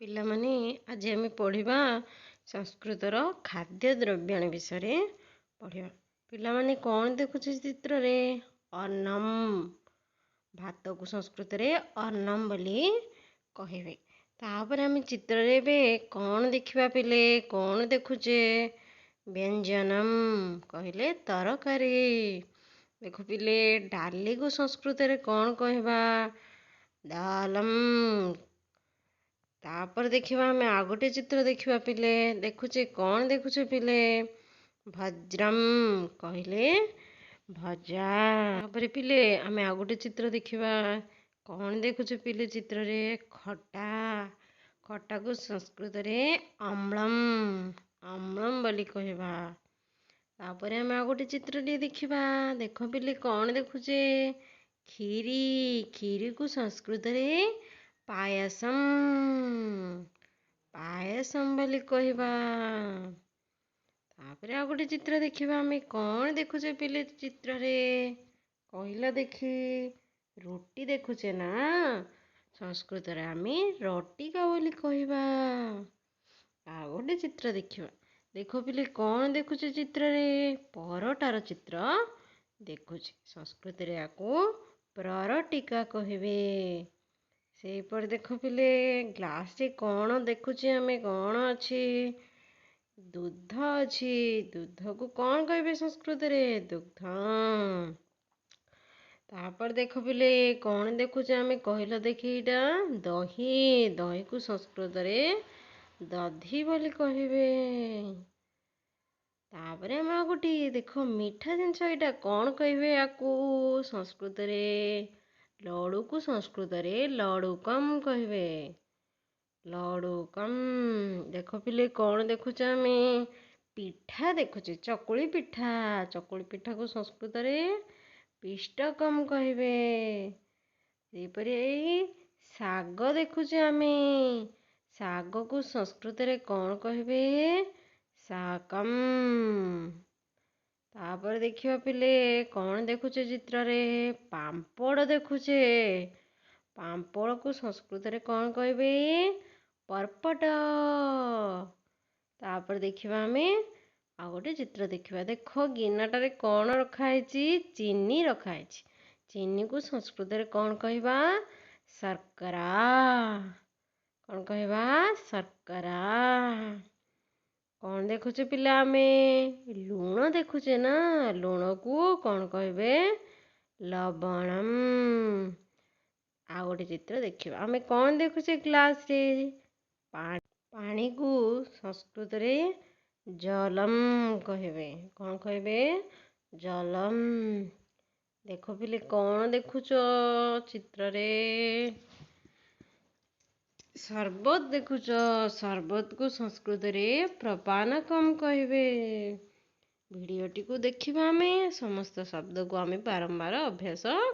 ପିଲାମାନେ ଆଜି ଆମେ ପଢ଼ିବା ସଂସ୍କୃତର ଖାଦ୍ୟ ଦ୍ରବ୍ୟାଣୀ ବିଷୟରେ ପଢ଼ିବା। ପିଲାମାନେ କ'ଣ ଦେଖୁଛି ଚିତ୍ରରେ? ଅନ୍ନମ୍। ଭାତକୁ ସଂସ୍କୃତରେ ଅନ୍ନମ୍ ବୋଲି କହିବେ। ତାପରେ ଆମେ ଚିତ୍ରରେ ଏବେ କ'ଣ ଦେଖିବା ପିଲେ? କ'ଣ ଦେଖୁଛେ? ବ୍ୟଞ୍ଜନମ୍ କହିଲେ ତରକାରୀ। ଦେଖ ପିଲେ, ଡାଲିକୁ ସଂସ୍କୃତରେ କ'ଣ କହିବା? ଡାଲମ୍। ତାପରେ ଦେଖିବା ଆମେ ଆଉ ଗୋଟେ ଚିତ୍ର ଦେଖିବା ପିଲେ। ଦେଖୁଛେ କ'ଣ ଦେଖୁଛେ ପିଲେ? ଭଜ୍ରମ୍ କହିଲେ ଭଜା। ତାପରେ ପିଲେ ଆମେ ଆଉ ଗୋଟେ ଚିତ୍ର ଦେଖିବା। କ'ଣ ଦେଖୁଛେ ପିଲେ ଚିତ୍ରରେ? ଖଟା। ଖଟାକୁ ସଂସ୍କୃତରେ ଅମ୍ଳମ୍। ଅମ୍ଳମ୍ ବୋଲି କହିବା। ତାପରେ ଆମେ ଆଉ ଗୋଟେ ଚିତ୍ରଟିଏ ଦେଖିବା। ଦେଖ ପିଲେ କ'ଣ ଦେଖୁଛେ? କ୍ଷୀରି। କ୍ଷୀରିକୁ ସଂସ୍କୃତରେ ପାୟସମ୍। ପାୟସମ୍ ବୋଲି କହିବା। ତାପରେ ଆଉ ଗୋଟେ ଚିତ୍ର ଦେଖିବା। ଆମେ କ'ଣ ଦେଖୁଛେ ପିଲେ ଚିତ୍ରରେ? କହିଲା ଦେଖି। ରୁଟି ଦେଖୁଛେ ନା? ସଂସ୍କୃତରେ ଆମେ ରଟିକା ବୋଲି କହିବା। ଆଉ ଗୋଟେ ଚିତ୍ର ଦେଖିବା। ଦେଖ ପିଲେ କ'ଣ ଦେଖୁଛେ ଚିତ୍ରରେ? ପରଟାର ଚିତ୍ର ଦେଖୁଛେ। ସଂସ୍କୃତରେ ୟାକୁ ପ୍ରରଟିକା କହିବେ। ସେଇପରି ଦେଖ ପିଲେ, ଗ୍ଲାସରେ କ'ଣ ଦେଖୁଛେ ଆମେ? କ'ଣ ଅଛି? ଦୁଧ ଅଛି। ଦୁଧକୁ କ'ଣ କହିବେ ସଂସ୍କୃତରେ? ଦୁଗ୍ଧମ୍। ତାପରେ ଦେଖ ପିଲେ କ'ଣ ଦେଖୁଛେ ଆମେ? କହିଲ ଦେଖି ଏଇଟା? ଦହି। ଦହିକୁ ସଂସ୍କୃତରେ ଦଧି ବୋଲି କହିବେ। ତାପରେ ଆମେ ଆଉ ଗୋଟିଏ ଦେଖ, ମିଠା ଜିନିଷ ଏଇଟା କ'ଣ କହିବେ ୟାକୁ? ସଂସ୍କୃତରେ ଲଡ଼ୁକୁ ସଂସ୍କୃତରେ ଲଡ଼ୁକମ୍ କହିବେ। ଲଡ଼ୁକମ୍। ଦେଖ ପିଲେ କ'ଣ ଦେଖୁଛେ ଆମେ? ପିଠା ଦେଖୁଛେ। ଚକୁଳି ପିଠା। ଚକୁଳି ପିଠାକୁ ସଂସ୍କୃତରେ ପିଷ୍ଟକମ୍ କହିବେ। ସେହିପରି ଏଇ ଶାଗ ଦେଖୁଛେ ଆମେ। ଶାଗକୁ ସଂସ୍କୃତରେ କ'ଣ କହିବେ? ଶାକମ୍। ତାପରେ ଦେଖିବା ପିଲେ କ'ଣ ଦେଖୁଛେ ଚିତ୍ରରେ? ପାମ୍ପଡ଼ ଦେଖୁଛେ। ପାମ୍ପଡ଼କୁ ସଂସ୍କୃତରେ କ'ଣ କହିବେ? ପର୍ପଟ। ତାପରେ ଦେଖିବା ଆମେ ଆଉ ଗୋଟେ ଚିତ୍ର ଦେଖିବା। ଦେଖ ଗିନାଟାରେ କ'ଣ ରଖାହେଇଛି? ଚିନି ରଖାହେଇଛି। ଚିନିକୁ ସଂସ୍କୃତରେ କ'ଣ କହିବା? ଶର୍କରା। କ'ଣ କହିବା? ଶର୍କରା। କ'ଣ ଦେଖୁଛେ ପିଲା ଆମେ? ଲୁଣ ଦେଖୁଛେ ନା? ଲୁଣକୁ କ'ଣ କହିବେ? ଲବଣମ୍। ଆଉ ଗୋଟେ ଚିତ୍ର ଦେଖିବା। ଆମେ କ'ଣ ଦେଖୁଛେ ଗ୍ଲାସରେ? ପାଣିକୁ ସଂସ୍କୃତରେ ଜଲମ୍ କହିବେ। କ'ଣ କହିବେ? ଜଲମ୍। ଦେଖ ପିଲେ କ'ଣ ଦେଖୁଛ ଚିତ୍ରରେ? ସରବତ ଦେଖୁଛ। ସରବତକୁ ସଂସ୍କୃତରେ ପ୍ରପାନକମ୍ କହିବେ। ଭିଡ଼ିଓଟିକୁ ଦେଖିବା ଆମେ। ସମସ୍ତ ଶବ୍ଦକୁ ଆମେ ବାରମ୍ବାର ଅଭ୍ୟାସ